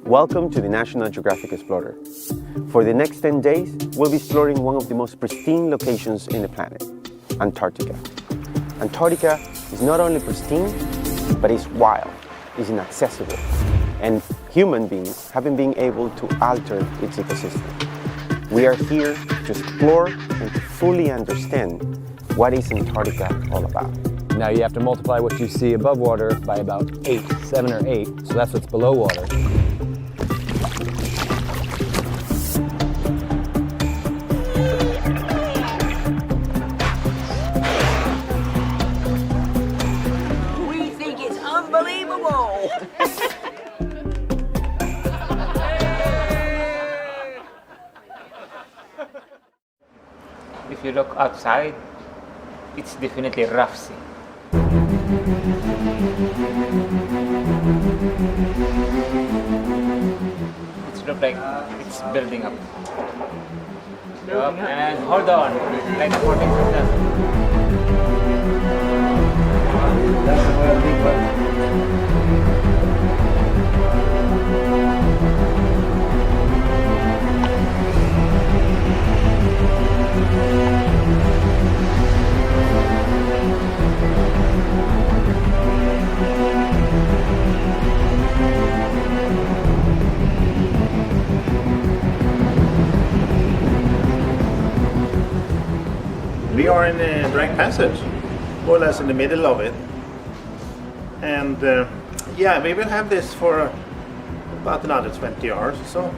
Welcome to the National Geographic Explorer. For the next 10 days, we'll be exploring one of the most pristine locations in the planet, Antarctica. Antarctica is not only pristine, but it's wild, it's inaccessible, and human beings haven't been able to alter its ecosystem. We are here to explore and to fully understand what is Antarctica all about. Now you have to multiply what you see above water by about 7 or 8, so that's what's below water. We think it's unbelievable! If you look outside, it's definitely rough sea. It looks like it's building up. Yup, and hold on, like 14 seconds. We are in the Drake Passage, more or less in the middle of it. And yeah, we will have this for about another 20 hours or so.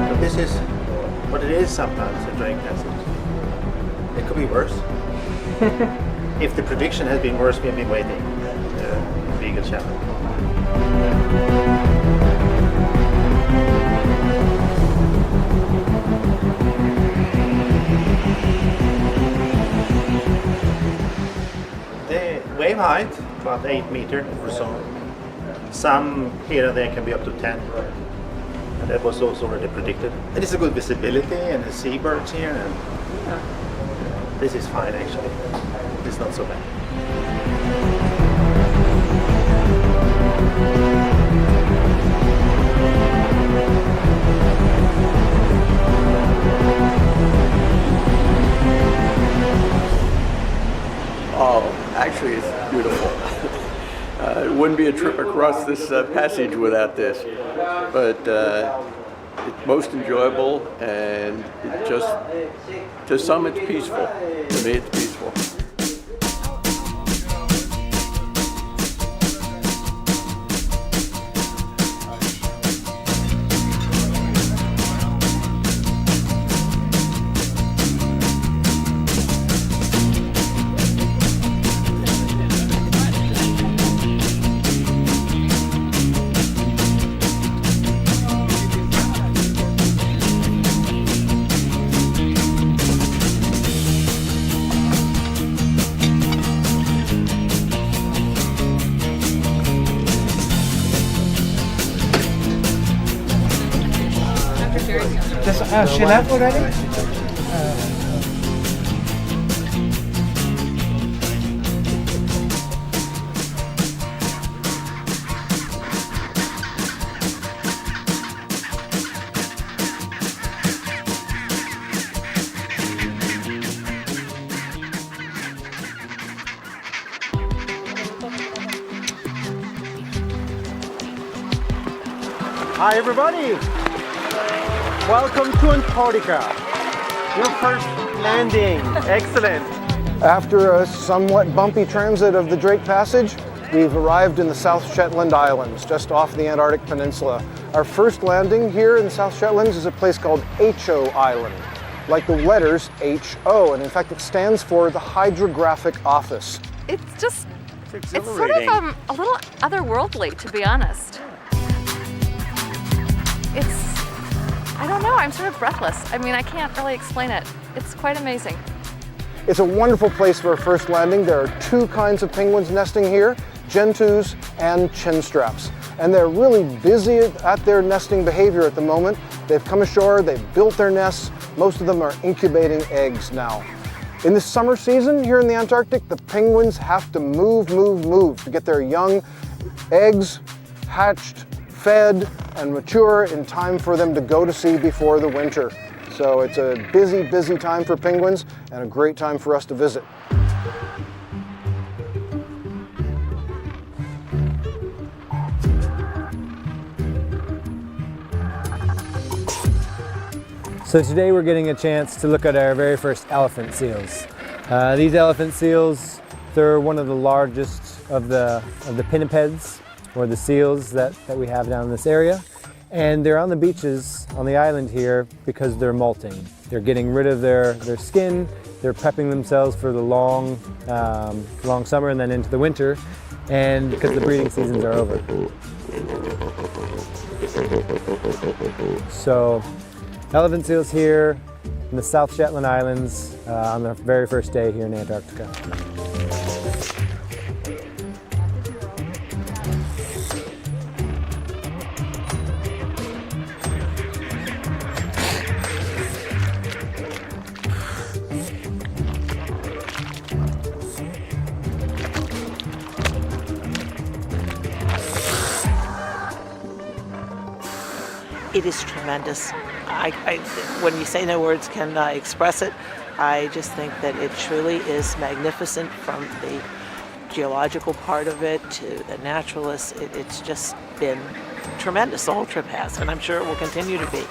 But this is what it is sometimes, the Drake Passage. It could be worse. If the prediction has been worse, we've been waiting. Beagle Channel. The wave height, about 8 meters or so. Some here and there can be up to 10. And that was also already predicted. And it's a good visibility and the seabirds here. And, this is fine actually. It's not so bad. Oh, actually it's beautiful. It wouldn't be a trip across this passage without this. But it's most enjoyable, and it just, to some it's peaceful. To me it's peaceful. She left already? Hi everybody! Welcome to Antarctica. Your first landing. Excellent. After a somewhat bumpy transit of the Drake Passage, we've arrived in the South Shetland Islands, just off the Antarctic Peninsula. Our first landing here in the South Shetlands is a place called H.O. Island, like the letters H.O., and in fact it stands for the Hydrographic Office. It's sort of a little otherworldly, to be honest. I don't know, I'm sort of breathless. I mean, I can't really explain it. It's quite amazing. It's a wonderful place for a first landing. There are two kinds of penguins nesting here, gentoos and chinstraps. and they're really busy at their nesting behavior at the moment. They've come ashore, they've built their nests. Most of them are incubating eggs now. In the summer season here in the Antarctic, the penguins have to move to get their young eggs hatched, fed, and mature in time for them to go to sea before the winter. So it's a busy time for penguins and a great time for us to visit. So today we're getting a chance to look at our very first elephant seals. These elephant seals, they're one of the largest of the pinnipeds, or the seals that we have down in this area. And they're on the beaches on the island here because they're molting. They're getting rid of their skin, they're prepping themselves for the long summer and then into the winter, and because the breeding seasons are over. So, elephant seals here in the South Shetland Islands on their very first day here in Antarctica. It is tremendous. When you say no words can express it, I just think that it truly is magnificent, from the geological part of it to the naturalists. It's just been tremendous. The whole trip has, and I'm sure it will continue to be.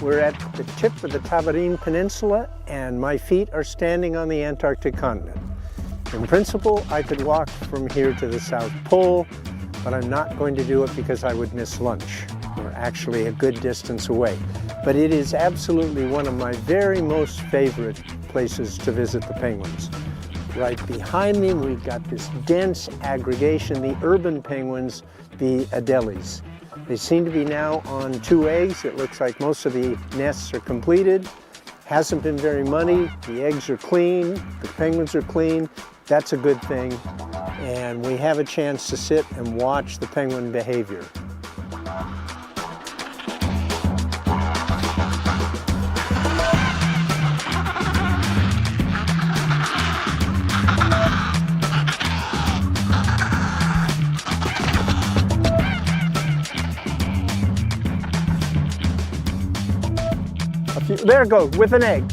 We're at the tip of the Tabarine Peninsula, and my feet are standing on the Antarctic continent. In principle, I could walk from here to the South Pole, but I'm not going to do it because I would miss lunch. We're actually a good distance away. But it is absolutely one of my very most favorite places to visit the penguins. Right behind me, we've got this dense aggregation, the urban penguins, the Adelies. They seem to be now on 2 eggs. It looks like most of the nests are completed. Hasn't been very muddy. The eggs are clean. The penguins are clean. That's a good thing. And we have a chance to sit and watch the penguin behavior. There it goes, with an egg,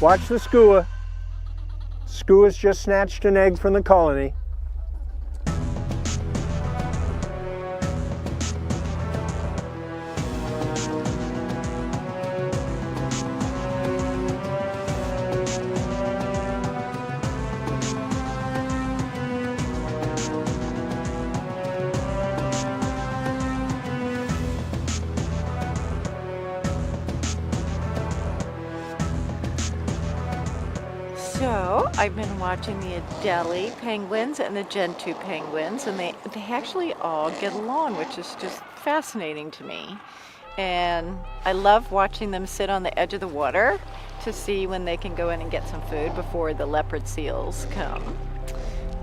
Watch the skua. Skua's just snatched an egg from the colony. So I've been watching the Adelie penguins and the Gentoo penguins, and they actually all get along, which is just fascinating to me. And I love watching them sit on the edge of the water to see when they can go in and get some food before the leopard seals come.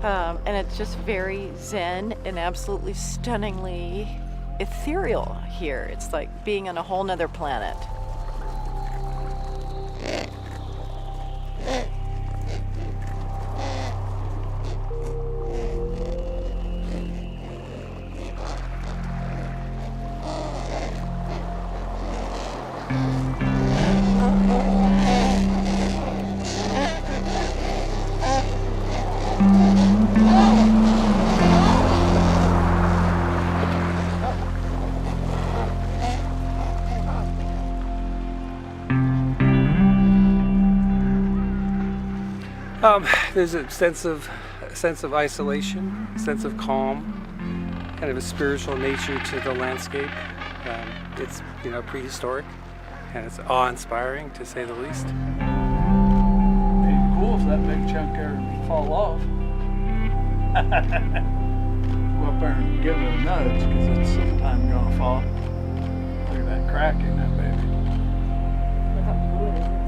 And it's just very zen and absolutely stunningly ethereal here. It's like being on a whole nother planet. There's a sense of isolation, a sense of calm, kind of a spiritual nature to the landscape. It's prehistoric, and it's awe-inspiring to say the least. It'd be cool if that big chunk there would fall off. Go up there and give it a nudge, because it's sometime gonna fall. Look at that crack in that baby. Look how blue it is inside.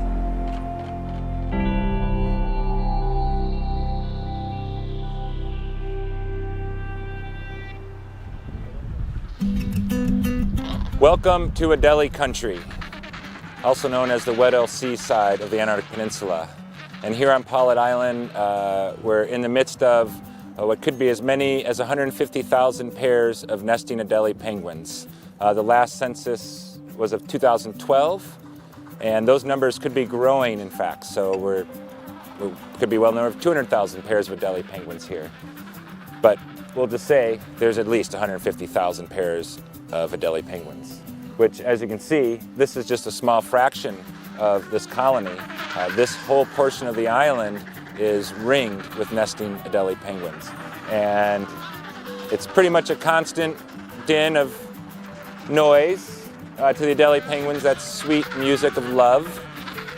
Welcome to Adelie Country, also known as the Weddell Sea side of the Antarctic Peninsula. And here on Paulet Island, we're in the midst of what could be as many as 150,000 pairs of nesting Adelie penguins. The last census was of 2012, and those numbers could be growing, in fact. So we could be well over 200,000 pairs of Adelie penguins here. But we'll just say there's at least 150,000 pairs of Adelie penguins, which, as you can see, this is just a small fraction of this colony. This whole portion of the island is ringed with nesting Adelie penguins. And it's pretty much a constant din of noise to the Adelie penguins. That's sweet music of love.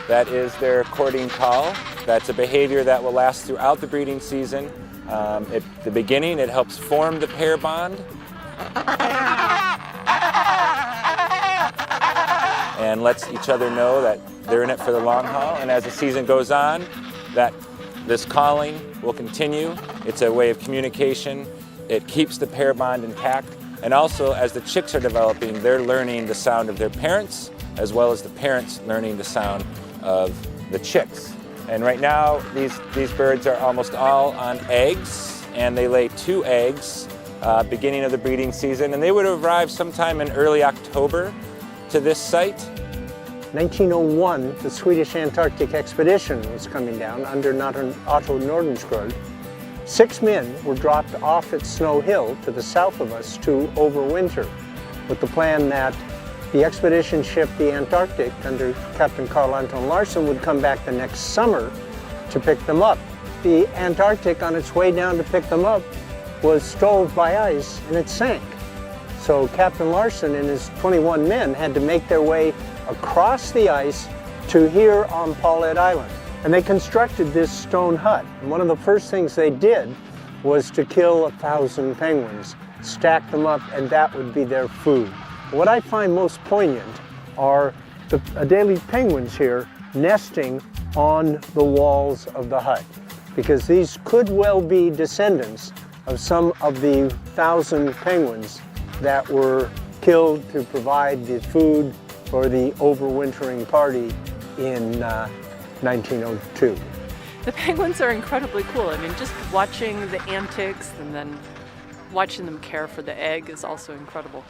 That is their courting call. That's a behavior that will last throughout the breeding season. At the beginning, it helps form the pair bond. And lets each other know that they're in it for the long haul. And as the season goes on, that this calling will continue. It's a way of communication. It keeps the pair bond intact. And also, as the chicks are developing, they're learning the sound of their parents, as well as the parents learning the sound of the chicks. And right now, these birds are almost all on eggs, and they lay 2 eggs beginning of the breeding season. And they would arrive sometime in early October to this site. 1901, the Swedish Antarctic expedition was coming down under Otto Nordenskjöld. 6 men were dropped off at Snow Hill to the south of us to overwinter, with the plan that the expedition ship, the Antarctic, under Captain Carl Anton Larsen, would come back the next summer to pick them up. The Antarctic, on its way down to pick them up, was stove by ice and it sank. So Captain Larsen and his 21 men had to make their way across the ice to here on Paulet Island. And they constructed this stone hut. And one of the first things they did was to kill 1,000 penguins, stack them up, and that would be their food. What I find most poignant are the Adelie penguins here nesting on the walls of the hut, because these could well be descendants of some of the 1,000 penguins that were killed to provide the food for the overwintering party in 1902. The penguins are incredibly cool. I mean, just watching the antics and then watching them care for the egg is also incredible.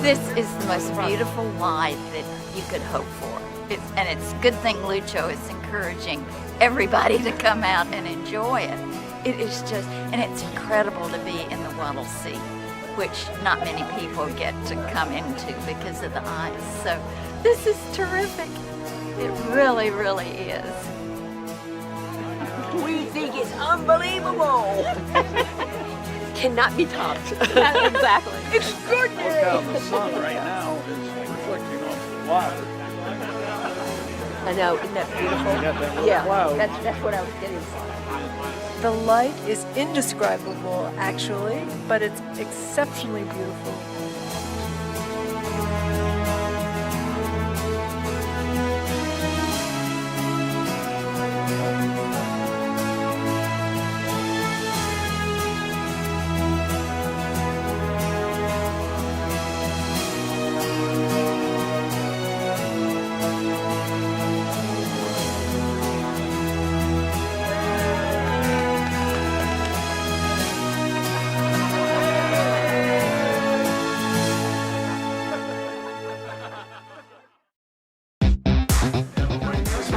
This is the most beautiful life that you could hope for. And it's a good thing Lucho is encouraging everybody to come out and enjoy it. It is just, and it's incredible to be in the Weddell Sea, which not many people get to come into because of the ice. So this is terrific. It really, really is. We think it's unbelievable. Cannot be topped. Exactly. Extraordinary. Look how the sun right now is reflecting off the water. I know, isn't that beautiful? Yeah, that's what I was getting. The light is indescribable, actually, but it's exceptionally beautiful.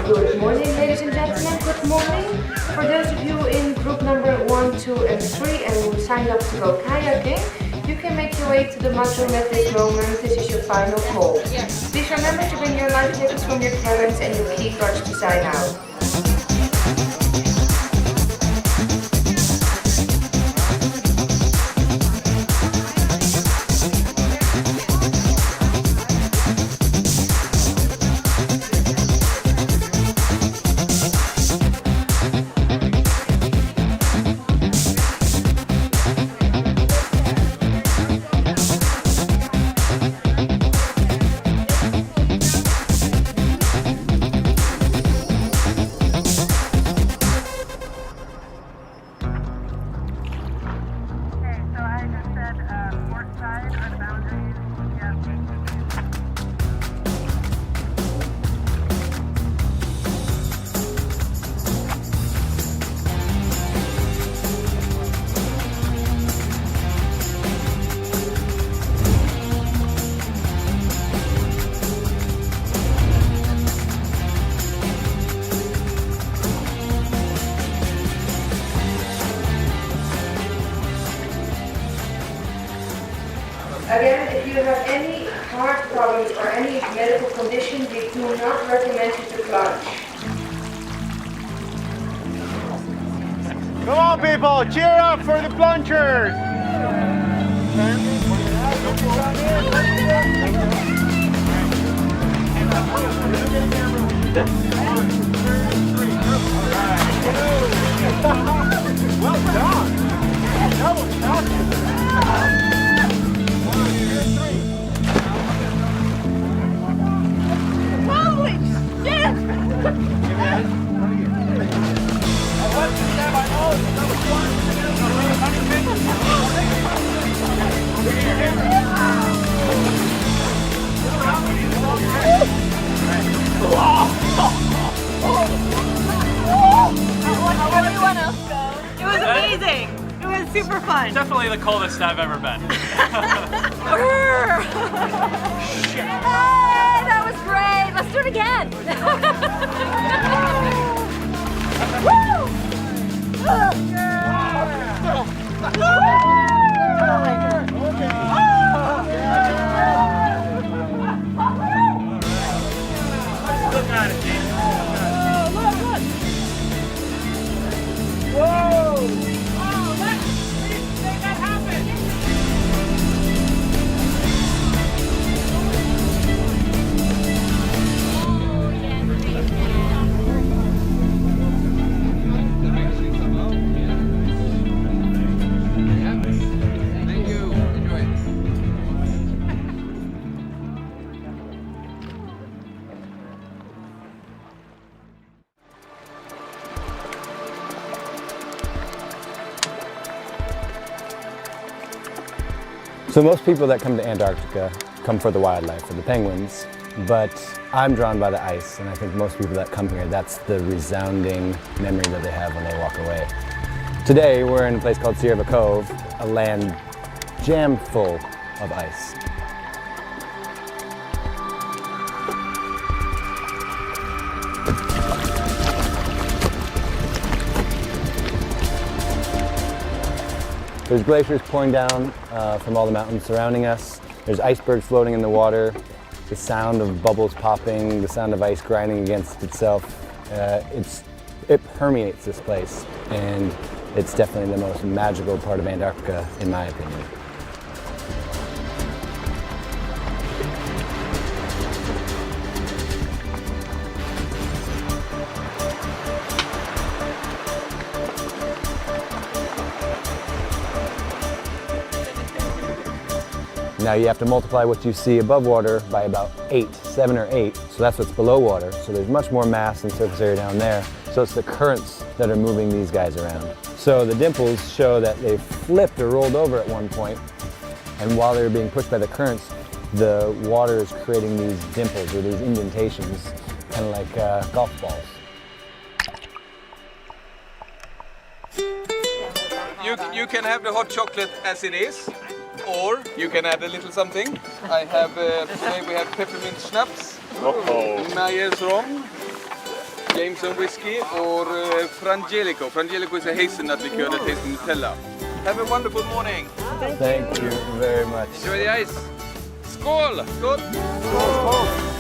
Good morning, ladies and gentlemen. Good morning. For those of you in group number 1, 2, and 3 and who signed up to go kayaking, you can make your way to the mushroom at this moment. This is your final call. Please remember to bring your life jackets from your cabins and your key cards to sign out. Again, if you have any heart problems or any medical condition, we do not recommend you to plunge. Come on, people, cheer up for the plungers! Well done! That was awesome! Holy shit! Everyone else go. It was amazing. It was super fun. Definitely the coldest I've ever been. Hey, that was great. Let's do it again. Look at it, James. Whoa! Oh, let's make that happen. Thank you. Enjoy it. So most people that come to Antarctica come for the wildlife, for the penguins, but I'm drawn by the ice, and I think most people that come here, that's the resounding memory that they have when they walk away. Today, we're in a place called Cierva Cove, a land jam full of ice. There's glaciers pouring down from all the mountains surrounding us. There's icebergs floating in the water, the sound of bubbles popping, the sound of ice grinding against itself. It permeates this place, and it's definitely the most magical part of Antarctica, in my opinion. Now you have to multiply what you see above water by about 7 or 8. So that's what's below water. So there's much more mass and surface area down there. So it's the currents that are moving these guys around. So the dimples show that they flipped or rolled over at one point, and while they were being pushed by the currents, the water is creating these dimples or these indentations, kind of like golf balls. You can have the hot chocolate as it is, or you can add a little something. I have today we have peppermint schnapps, Myers rum, Jameson whiskey, or Frangelico. Frangelico is a hazelnut liqueur that tastes Nutella. Have a wonderful morning. Thank you very much. Enjoy the ice. Skål! Skål! Skål!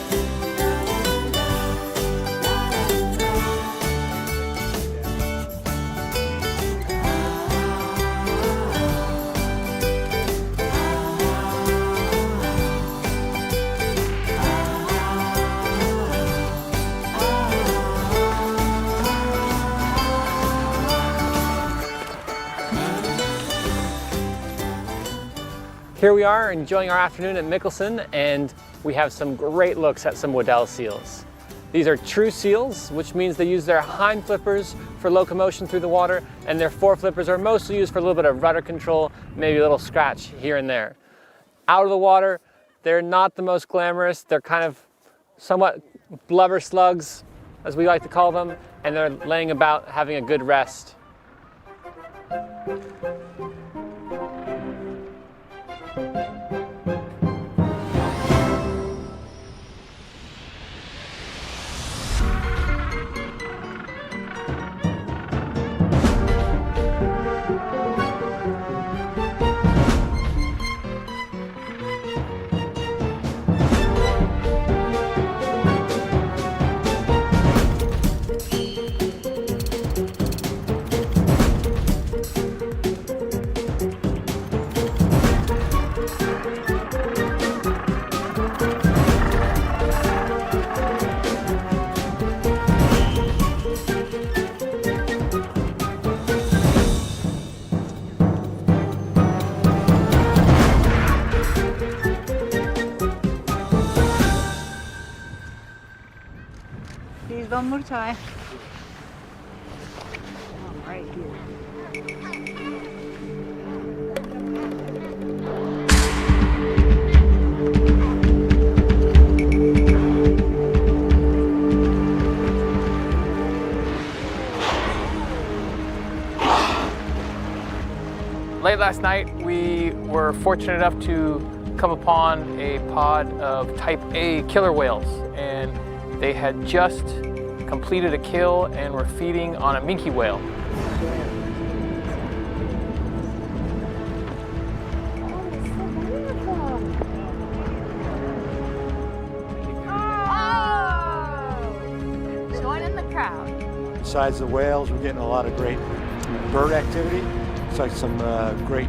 Here we are enjoying our afternoon at Mikkelsen, and we have some great looks at some Weddell seals. These are true seals, which means they use their hind flippers for locomotion through the water, and their fore flippers are mostly used for a little bit of rudder control, maybe a little scratch here and there. Out of the water, they're not the most glamorous. They're kind of somewhat blubber slugs, as we like to call them, and they're laying about having a good rest. Please, one more time. Oh, right here. Late last night, we were fortunate enough to come upon a pod of type A killer whales, and they had just completed a kill and were feeding on a minke whale. Oh! Join in the crowd. Besides the whales, we're getting a lot of great bird activity. It's like some great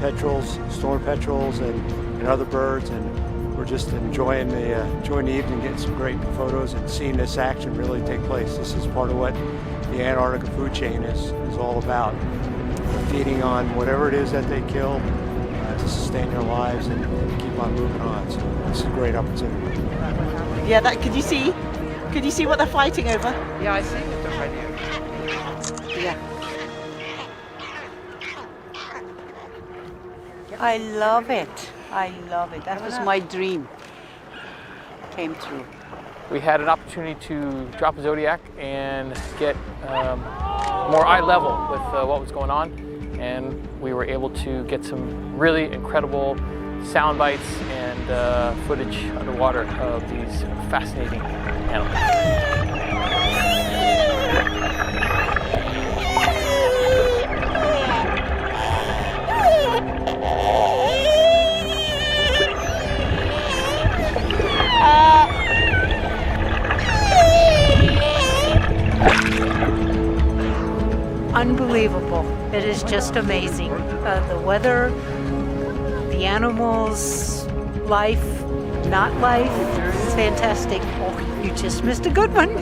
petrels, storm petrels, and other birds, and we're just enjoying the evening, getting some great photos and seeing this action really take place. This is part of what the Antarctica food chain is all about. Feeding on whatever it is that they kill to sustain their lives and keep on moving on. So this is a great opportunity. Yeah, that could you see? Could you see what they're fighting over? Yeah, I see it already. Yeah. I love it. I love it. That was my dream. Came true. We had an opportunity to drop a Zodiac and get more eye level with what was going on, and we were able to get some really incredible sound bites and footage underwater of these fascinating animals. Unbelievable. It is just amazing. The weather, the animals, life, not life. It's fantastic. Oh, you just missed a good one.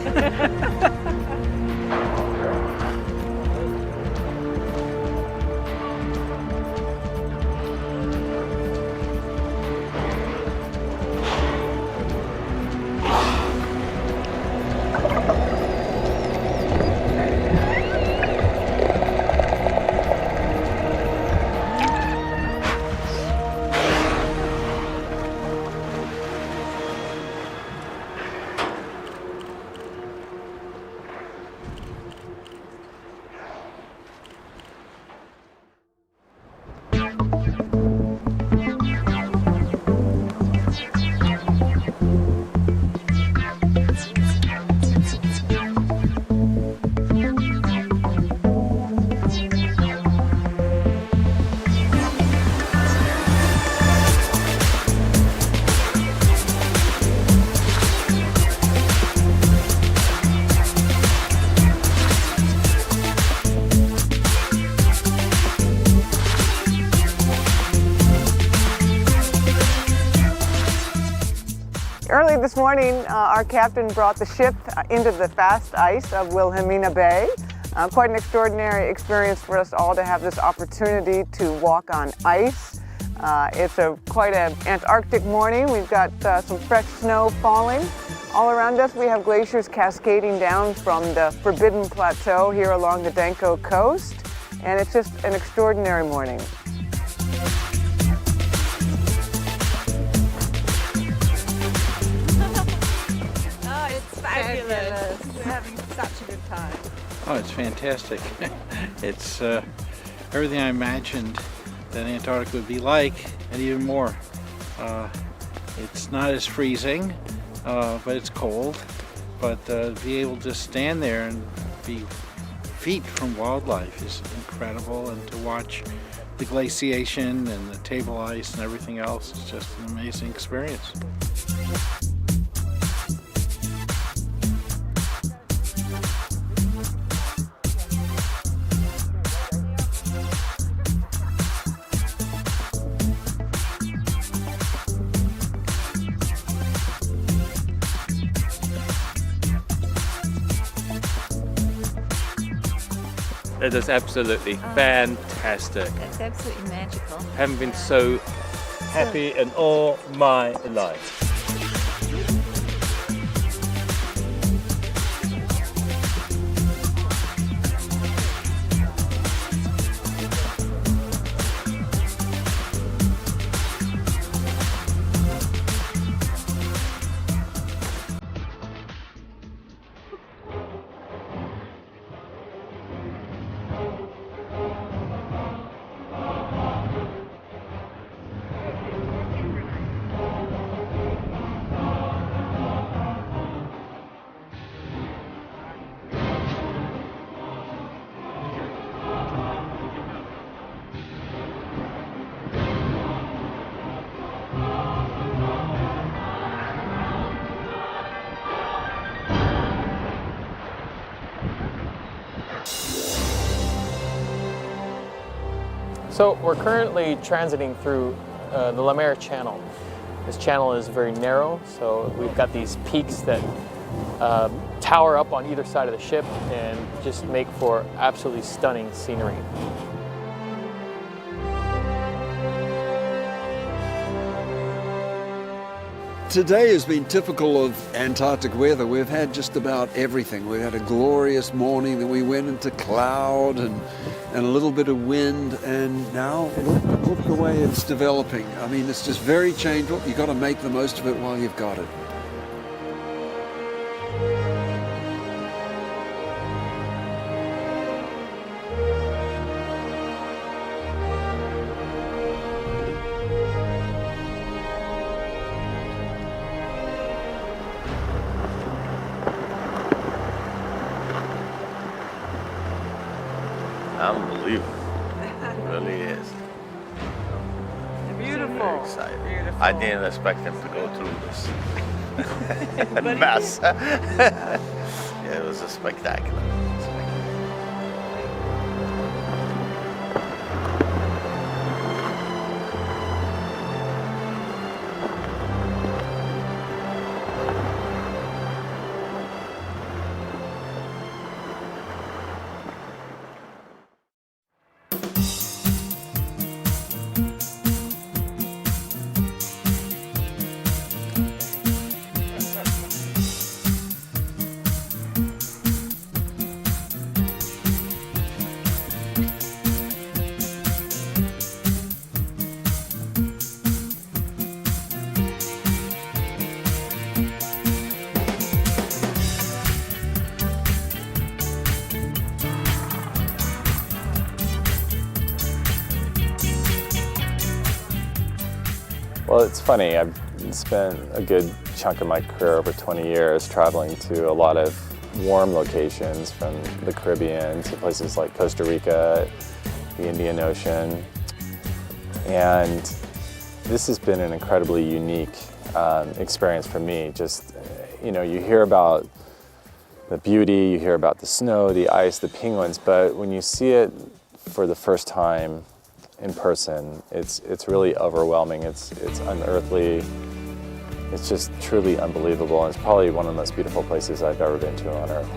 Early this morning, our captain brought the ship into the fast ice of Wilhelmina Bay. Quite an extraordinary experience for us all to have this opportunity to walk on ice. It's quite an Antarctic morning. We've got some fresh snow falling. All around us we have glaciers cascading down from the Forbidden Plateau here along the Danko coast. And it's just an extraordinary morning. Fabulous. We're having such a good time. Oh, it's fantastic. It's everything I imagined that Antarctica would be like, and even more. It's not as freezing, but it's cold. But to be able to stand there and be feet from wildlife is incredible, and to watch the glaciation and the table ice and everything else is just an amazing experience. It is absolutely fantastic. It's absolutely magical. I haven't been so happy in all my life. So we're currently transiting through the Lemaire Channel. This channel is very narrow, so we've got these peaks that tower up on either side of the ship and just make for absolutely stunning scenery. Today has been typical of Antarctic weather. We've had just about everything. We've had a glorious morning, then we went into cloud and a little bit of wind, and now look the way it's developing. I mean, it's just very changeable. You've got to make the most of it while you've got it. Unbelievable. It really is. Beautiful. Very excited. Beautiful. I didn't expect them to go through this mess. Yeah, it was a spectacular. Well, it's funny. I've spent a good chunk of my career, over 20 years, traveling to a lot of warm locations, from the Caribbean to places like Costa Rica, the Indian Ocean. And this has been an incredibly unique experience for me. Just, you know, you hear about the beauty, you hear about the snow, the ice, the penguins, but when you see it for the first time in person, it's really overwhelming. It's unearthly. It's just truly unbelievable, and it's probably one of the most beautiful places I've ever been to on Earth.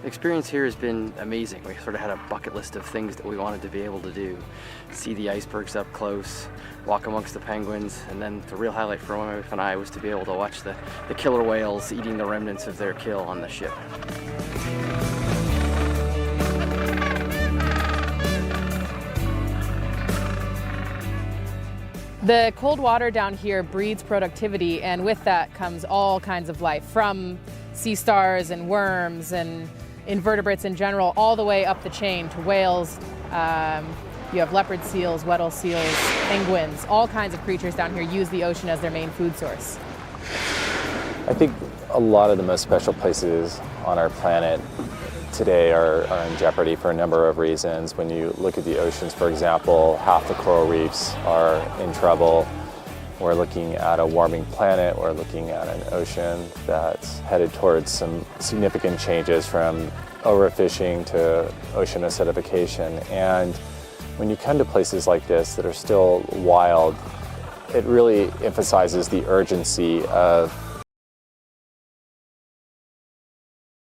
The experience here has been amazing. We sort of had a bucket list of things that we wanted to be able to do. See the icebergs up close, walk amongst the penguins, and then the real highlight for my wife and I was to be able to watch the killer whales eating the remnants of their kill on the ship. The cold water down here breeds productivity, and with that comes all kinds of life, from sea stars and worms and invertebrates in general, all the way up the chain to whales. You have leopard seals, Weddell seals, penguins, all kinds of creatures down here use the ocean as their main food source. I think a lot of the most special places on our planet today are in jeopardy for a number of reasons. When you look at the oceans, for example, half the coral reefs are in trouble. We're looking at a warming planet. We're looking at an ocean that's headed towards some significant changes, from overfishing to ocean acidification. And when you come to places like this that are still wild, it really emphasizes the urgency of